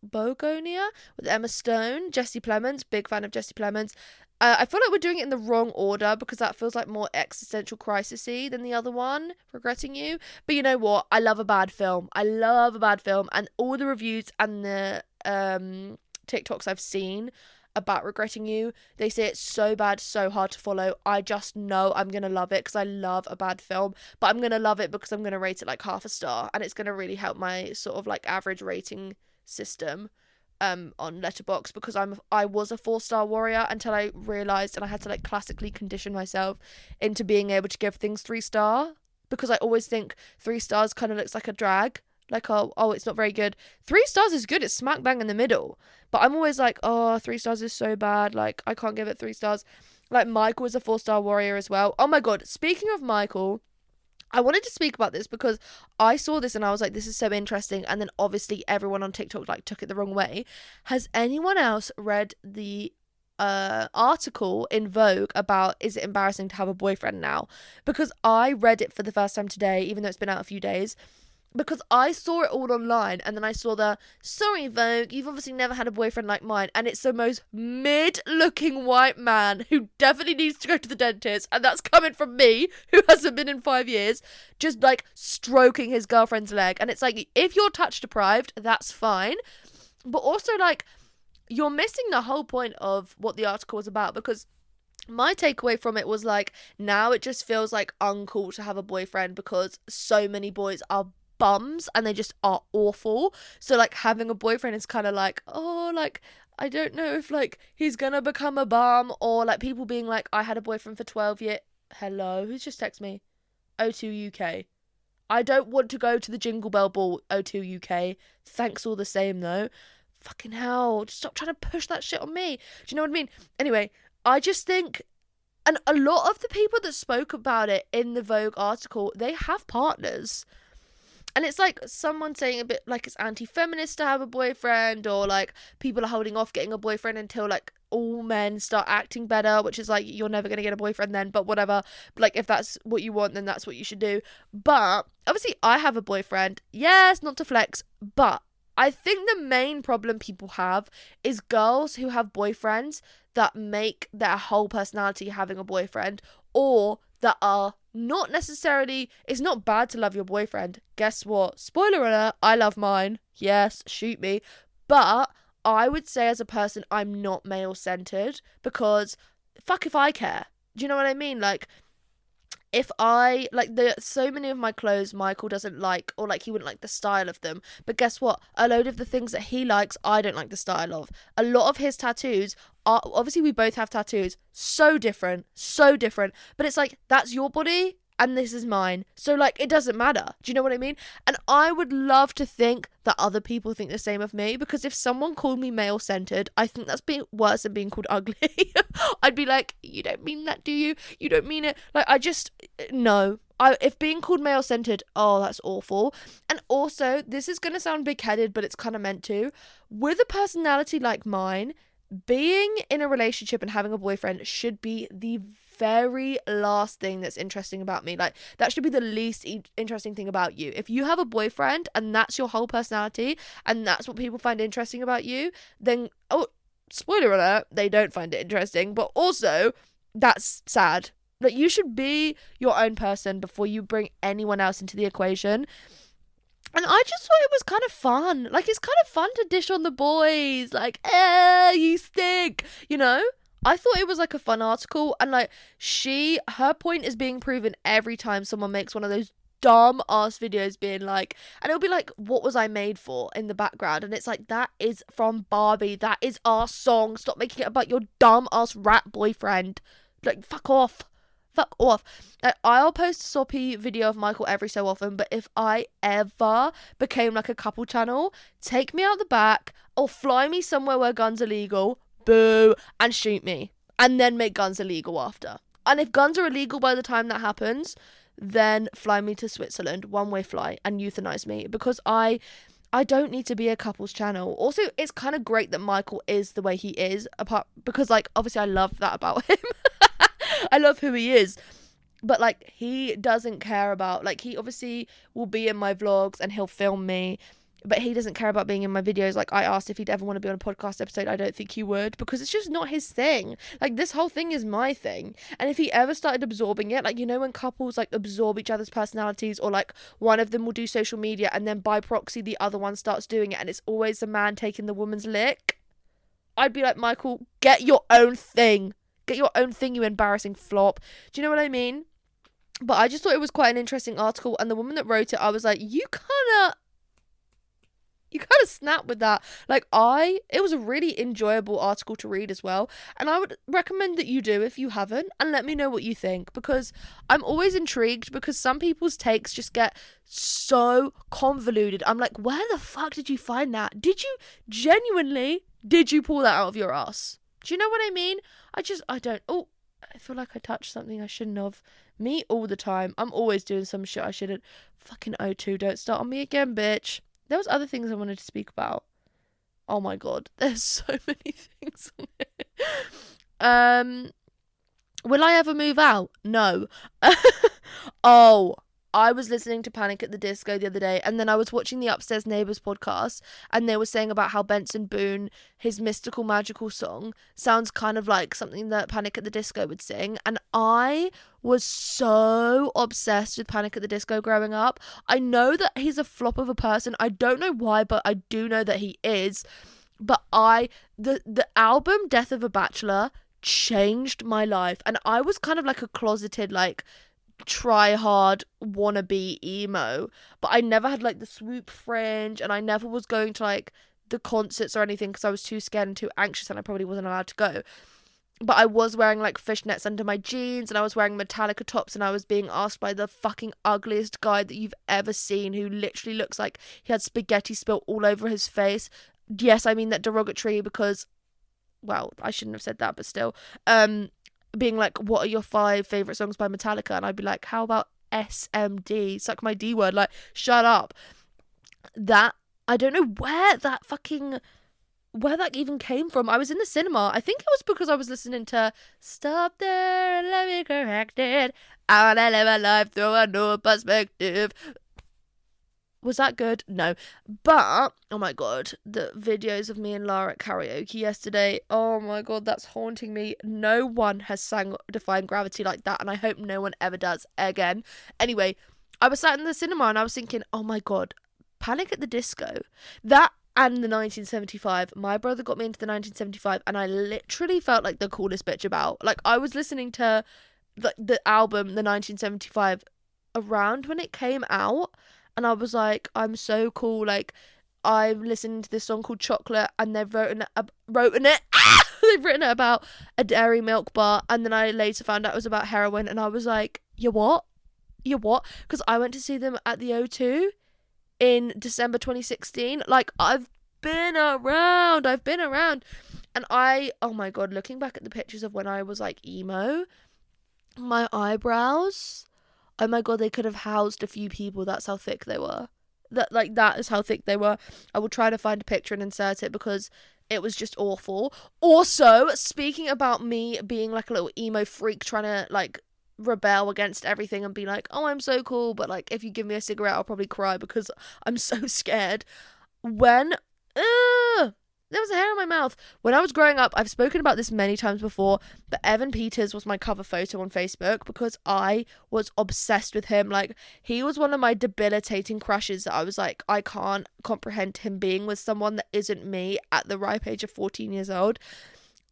Bogonia with Emma Stone, Jesse Plemons. Big fan of Jesse Plemons. I feel like we're doing it in the wrong order because that feels like more existential crisis-y than the other one, Regretting You. But you know what? I love a bad film. And all the reviews and the TikToks I've seen about Regretting You, they say it's so bad, so hard to follow. I just know I'm going to love it because I love a bad film. But I'm going to love it because I'm going to rate it like half a star. And it's going to really help my sort of like average rating system on Letterboxd, because I was a 4-star warrior until I realised, and I had to like classically condition myself into being able to give things 3-star, because I always think 3 stars kind of looks like a drag, like, oh it's not very good. 3 stars is good, it's smack bang in the middle. But I'm always like, 3 stars is so bad, like I can't give it 3 stars. Like, Michael is a 4-star warrior as well. Oh my god, speaking of Michael, I wanted to speak about this because I saw this and I was like, this is so interesting. And then obviously everyone on TikTok like took it the wrong way. Has anyone else read the article in Vogue about, is it embarrassing to have a boyfriend now? Because I read it for the first time today, even though it's been out a few days. Because I saw it all online, and then I saw sorry Vogue, you've obviously never had a boyfriend like mine, and it's the most mid-looking white man who definitely needs to go to the dentist, and that's coming from me, who hasn't been in 5 years, just like stroking his girlfriend's leg. And it's like, if you're touch deprived, that's fine, but also like, you're missing the whole point of what the article was about, because my takeaway from it was like, now it just feels like uncool to have a boyfriend because so many boys are bums and they just are awful. So like, having a boyfriend is kind of like, oh, like, I don't know if like he's gonna become a bum, or like people being like, I had a boyfriend for 12 years. Hello, who's just texted me? O2 UK. I don't want to go to the Jingle Bell Ball, O2 UK. Thanks all the same though. Fucking hell, just stop trying to push that shit on me. Do you know what I mean? Anyway, I just think, and a lot of the people that spoke about it in the Vogue article, they have partners. And it's like someone saying a bit like it's anti-feminist to have a boyfriend, or like people are holding off getting a boyfriend until like all men start acting better, which is like, you're never going to get a boyfriend then, but whatever. Like, if that's what you want, then that's what you should do. But obviously I have a boyfriend. Yes, not to flex, but I think the main problem people have is girls who have boyfriends that make their whole personality having a boyfriend, or that are not necessarily, it's not bad to love your boyfriend. Guess what? Spoiler alert, I love mine. Yes, shoot me. But I would say as a person, I'm not male-centered, because fuck if I care. Do you know what I mean? Like, if I, like, so many of my clothes Michael doesn't like, or like he wouldn't like the style of them, but guess what, a load of the things that he likes I don't like the style of. A lot of his tattoos are, obviously we both have tattoos, so different, but it's like, that's your body and this is mine, so like it doesn't matter. Do you know what I mean? And I would love to think that other people think the same of me, because if someone called me male-centered, I think that's being worse than being called ugly. I'd be like, you don't mean that, do you? You don't mean it. Like, I just, no. If being called male-centered, oh, that's awful. And also, this is going to sound big-headed, but it's kind of meant to. With a personality like mine, being in a relationship and having a boyfriend should be the very last thing that's interesting about me. Like, that should be the least interesting thing about you. If you have a boyfriend and that's your whole personality and that's what people find interesting about you, then, oh, spoiler alert, they don't find it interesting. But also, that's sad. Like, you should be your own person before you bring anyone else into the equation. And I just thought it was kind of fun. Like, it's kind of fun to dish on the boys. Like, you stink, you know? I thought it was like a fun article, and like, her point is being proven every time someone makes one of those dumb ass videos being like, and it'll be like, what was I made for in the background? And it's like, that is from Barbie. That is our song. Stop making it about your dumb ass rat boyfriend. Like, fuck off. Fuck off. I'll post a soppy video of Michael every so often, but if I ever became like a couple channel, take me out the back or fly me somewhere where guns are legal, boo, and shoot me, and then make guns illegal after. And if guns are illegal by the time that happens, then fly me to Switzerland, one-way flight, and euthanize me, because I don't need to be a couple's channel. Also, it's kind of great that Michael is the way he is, apart because, like, obviously I love that about him. I love who he is. But, like, he doesn't care about, like, he obviously will be in my vlogs and he'll film me, but he doesn't care about being in my videos. Like, I asked if he'd ever want to be on a podcast episode. I don't think he would, because it's just not his thing. Like, this whole thing is my thing. And if he ever started absorbing it, like, you know when couples, like, absorb each other's personalities, or, like, one of them will do social media and then by proxy the other one starts doing it, and it's always the man taking the woman's lick, I'd be like, Michael, get your own thing. Get your own thing, you embarrassing flop. Do you know what I mean? But I just thought it was quite an interesting article, and the woman that wrote it, I was like, you kind of snap with that. Like, it was a really enjoyable article to read as well, and I would recommend that you do if you haven't, and let me know what you think, because I'm always intrigued, because some people's takes just get so convoluted. I'm like, where the fuck did you find that? Did you pull that out of your ass? Do you know what I mean? I don't, oh, I feel like I touched something I shouldn't have. Me all the time. I'm always doing some shit I shouldn't. Fucking O2, don't start on me again, bitch. There was other things I wanted to speak about. Oh my god, there's so many things on it. Will I ever move out? No. Oh, I was listening to Panic at the Disco the other day, and then I was watching the Upstairs Neighbours podcast, and they were saying about how Benson Boone, his mystical magical song, sounds kind of like something that Panic at the Disco would sing, and I was so obsessed with Panic at the Disco growing up. I know that he's a flop of a person. I don't know why, but I do know that he is. But the album Death of a Bachelor changed my life, and I was kind of like a closeted, like, try hard wannabe emo, but I never had like the swoop fringe, and I never was going to like the concerts or anything because I was too scared and too anxious, and I probably wasn't allowed to go. But I was wearing like fishnets under my jeans, and I was wearing Metallica tops, and I was being asked by the fucking ugliest guy that you've ever seen, who literally looks like he had spaghetti spilt all over his face. Yes, I mean that derogatory, because, well, I shouldn't have said that, but still, being like, what are your 5 favourite songs by Metallica? And I'd be like, how about SMD? Suck my D word. Like, shut up. That, I don't know where that fucking where that even came from. I was in the cinema. I think it was because I was listening to Stop There and Let Me Correct It. I wanna live a life through a new perspective. Was that good? No. But, oh my god, the videos of me and Lara at karaoke yesterday, oh my god, that's haunting me. No one has sang Defying Gravity like that, and I hope no one ever does again. Anyway, I was sat in the cinema and I was thinking, oh my god, Panic at the Disco. That and the 1975. My brother got me into the 1975, and I literally felt like the coolest bitch about. Like, I was listening to the album, the 1975, around when it came out. And I was like, I'm so cool. Like, I'm listening to this song called Chocolate, and they've written it. They've written it about a dairy milk bar, and then I later found out it was about heroin, and I was like, you what? You what? Because I went to see them at the O2 in December 2016. Like, I've been around, and oh my god, looking back at the pictures of when I was like emo, my eyebrows. Oh my god, they could have housed a few people. That's how thick they were. That is how thick they were. I will try to find a picture and insert it because it was just awful. Also, speaking about me being like a little emo freak trying to like rebel against everything and be like, oh, I'm so cool, but like if you give me a cigarette, I'll probably cry because I'm so scared. When there was a hair in my mouth. When I was growing up, I've spoken about this many times before, but Evan Peters was my cover photo on Facebook because I was obsessed with him. Like, he was one of my debilitating crushes that I was like, I can't comprehend him being with someone that isn't me at the ripe age of 14 years old.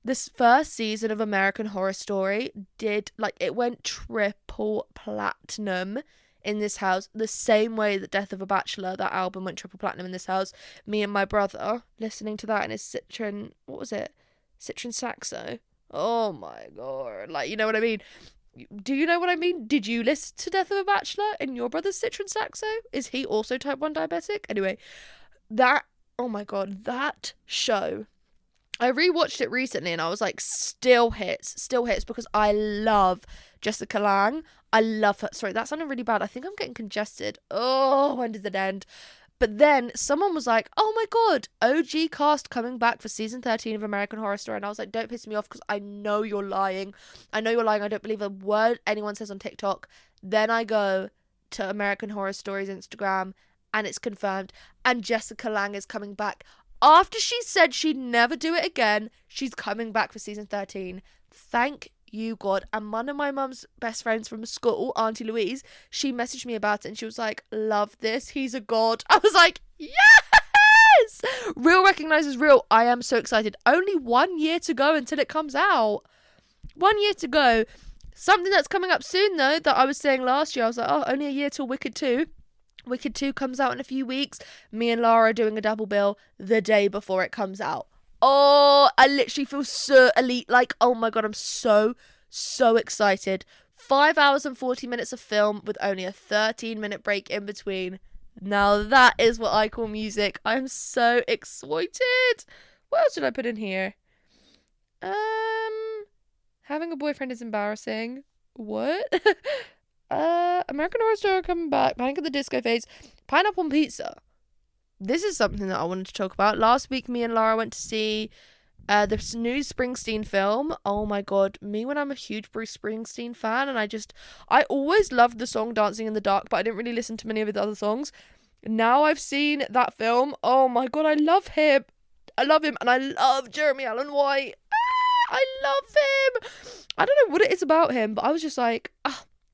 This first season of American Horror Story it went triple platinum in this house, the same way that Death of a Bachelor, that album, went triple platinum in this house. Me and my brother listening to that in his Citroen, what was it? Citroen Saxo. Oh my god. Like, you know what I mean? Do you know what I mean? Did you listen to Death of a Bachelor in your brother's Citroen Saxo? Is he also type 1 diabetic? Anyway, oh my god, that show. I rewatched it recently and I was like, still hits because I love Jessica Lange. I love her. Sorry, that sounded really bad. I think I'm getting congested. Oh, when did it end? But then someone was like, oh my god, OG cast coming back for season 13 of American Horror Story. And I was like, don't piss me off because I know you're lying. I don't believe a word anyone says on TikTok. Then I go to American Horror Story's Instagram and it's confirmed. And Jessica Lange is coming back. After she said she'd never do it again, she's coming back for season 13. Thank you, God. And one of my mum's best friends from school, Auntie Louise, she messaged me about it and she was like, love this. He's a god. I was like, yes! Real recognizes real. I am so excited. Only 1 year to go until it comes out. 1 year to go. Something that's coming up soon, though, that I was saying last year. I was like, oh, only a year till Wicked 2. Wicked 2 comes out in a few weeks. Me and Lara are doing a double bill the day before it comes out. Oh, I literally feel so elite. Like, oh my god, I'm so excited. 5 hours and 40 minutes of film with only a 13-minute break in between. Now that is what I call music. I'm so excited. What else did I put in here? Having a boyfriend is embarrassing. What? American Horror Story coming back. Panic at the Disco phase. Pineapple on Pizza. This is something that I wanted to talk about. Last week, me and Lara went to see the new Springsteen film. Oh my god. Me when I'm a huge Bruce Springsteen fan. And I always loved the song Dancing in the Dark. But I didn't really listen to many of the other songs. Now I've seen that film. Oh my god. I love him. And I love Jeremy Allen White. I love him. I don't know what it is about him. But I was just like,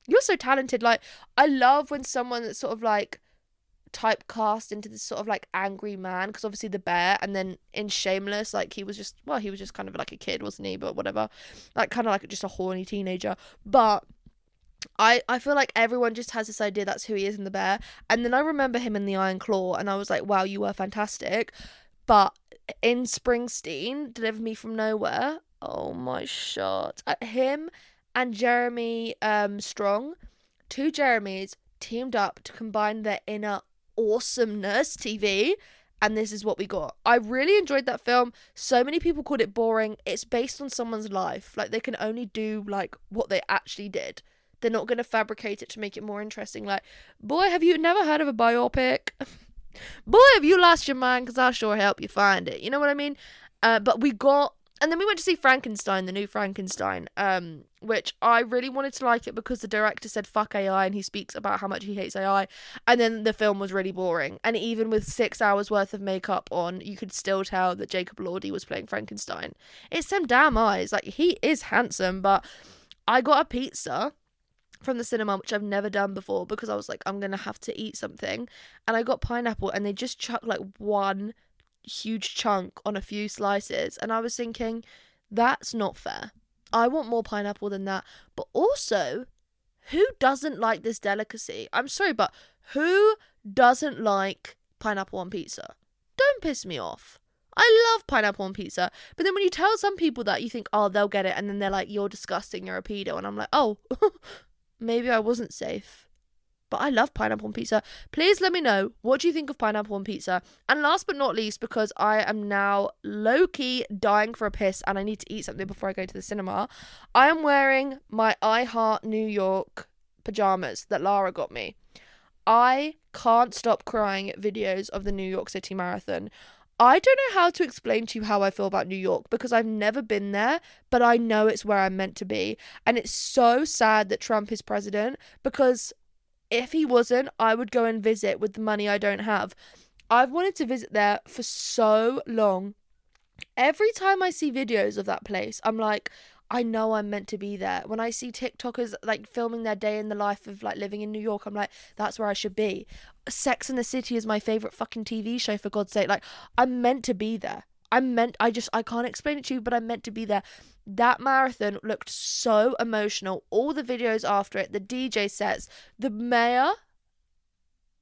you're so talented. Like, I love when someone that's sort of like typecast into this sort of like angry man, because obviously the bear, and then in Shameless, like he was just kind of like a kid, wasn't he? But whatever, like kind of like just a horny teenager. But I feel like everyone just has this idea that's who he is in the bear. And then I remember him in The Iron Claw and I was like, wow, you were fantastic. But in Springsteen, Deliver Me From Nowhere, oh my shot, him and Jeremy Strong, two Jeremys teamed up to combine their inner awesomeness, TV, and this is what we got. I really enjoyed that film. So many people called it boring. It's based on someone's life. Like, they can only do like what they actually did. They're not going to fabricate it to make it more interesting. Like, boy, have you never heard of a biopic? Boy, have you lost your mind, because I'll sure help you find it. You know what I mean? But we got... And then we went to see Frankenstein, the new Frankenstein, which I really wanted to like it because the director said fuck AI and he speaks about how much he hates AI. And then the film was really boring. And even with 6 hours worth of makeup on, you could still tell that Jacob Elordi was playing Frankenstein. It's them damn eyes. Like, he is handsome, but I got a pizza from the cinema, which I've never done before because I was like, I'm going to have to eat something. And I got pineapple and they just chucked like one huge chunk on a few slices, and I was thinking, that's not fair. I want more pineapple than that. But also, who doesn't like this delicacy? I'm sorry, but who doesn't like pineapple on pizza? Don't piss me off. I love pineapple on pizza. But then when you tell some people that, you think, oh, they'll get it, and then they're like, you're disgusting, you're a pedo. And I'm like, oh, maybe I wasn't safe. But I love pineapple on pizza. Please let me know, what do you think of pineapple on pizza? And last but not least, because I am now low-key dying for a piss and I need to eat something before I go to the cinema, I am wearing my I Heart New York pajamas that Lara got me. I can't stop crying at videos of the New York City Marathon. I don't know how to explain to you how I feel about New York because I've never been there, but I know it's where I'm meant to be. And it's so sad that Trump is president because... if he wasn't, I would go and visit with the money I don't have. I've wanted to visit there for so long. Every time I see videos of that place, I'm like, I know I'm meant to be there. When I see TikTokers like filming their day in the life of like living in New York, I'm like, that's where I should be. Sex and the City is my favourite fucking TV show, for God's sake. Like, I'm meant to be there. I can't explain it to you, but I'm meant to be there. That marathon looked so emotional. All the videos after it, the DJ sets, the mayor,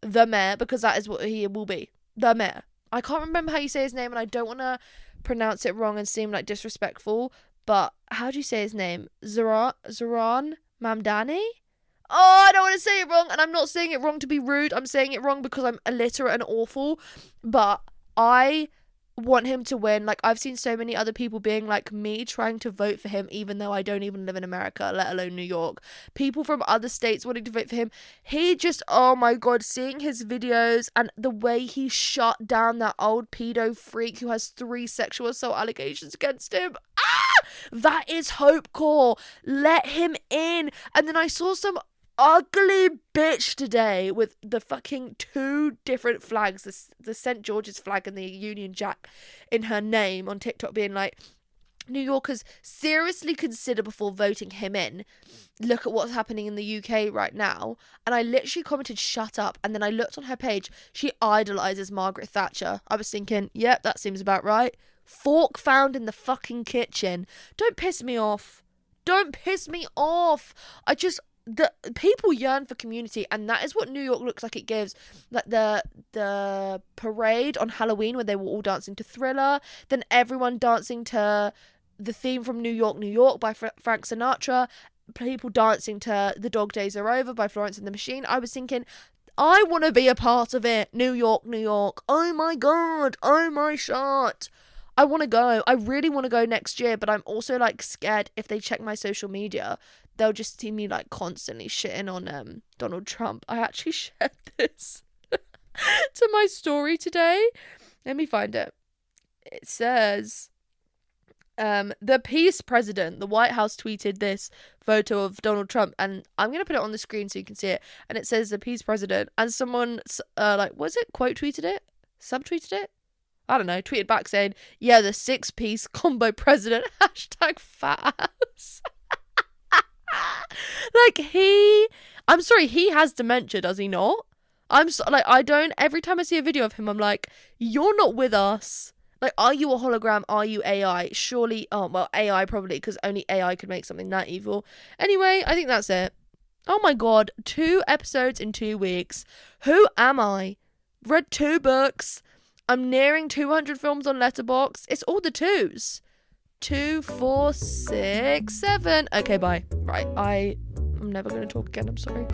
because that is what he will be. The mayor. I can't remember how you say his name, and I don't want to pronounce it wrong and seem like disrespectful, but how do you say his name? Zoran Mamdani? Oh, I don't want to say it wrong, and I'm not saying it wrong to be rude. I'm saying it wrong because I'm illiterate and awful, but I want him to win. Like, I've seen so many other people being like me trying to vote for him even though I don't even live in America, let alone New York. People from other states wanting to vote for him. He just, oh my god, seeing his videos and the way he shut down that old pedo freak who has 3 sexual assault allegations against him. That is hope core. Let him in. And then I saw some ugly bitch today with the fucking 2 different flags, the St. George's flag and the Union Jack in her name, on TikTok, being like, New Yorkers, seriously consider before voting him in. Look at what's happening in the UK right now. And I literally commented, shut up. And then I looked on her page. She idolizes Margaret Thatcher. I was thinking, yep, that seems about right. Fork found in the fucking kitchen. Don't piss me off. Don't piss me off. The people yearn for community, and that is what New York looks like. It gives like the parade on Halloween where they were all dancing to Thriller, then everyone dancing to the theme from New York, New York by Frank Sinatra, people dancing to The Dog Days Are Over by Florence and the Machine. I was thinking, I want to be a part of it. New York, New York. Oh my god. Oh my shot. I want to go. I really want to go next year, but I'm also like scared if they check my social media, they'll just see me like constantly shitting on Donald Trump. I actually shared this to my story today. Let me find it. It says, the peace president, the White House tweeted this photo of Donald Trump, and I'm going to put it on the screen so you can see it. And it says the peace president, and someone quote tweeted it? Subtweeted it? I don't know, tweeted back saying, yeah, the 6-piece combo president, hashtag fat ass. Like, I'm sorry, he has dementia, does he not? Every time I see a video of him, I'm like, you're not with us. Like, are you a hologram? Are you AI? Surely, AI probably, because only AI could make something that evil. Anyway, I think that's it. Oh my god, 2 episodes in 2 weeks. Who am I? Read 2 books. I'm nearing 200 films on Letterboxd. It's all the 2s. 2, 4, 6, 7. Okay, bye. Right, I'm never going to talk again. I'm sorry.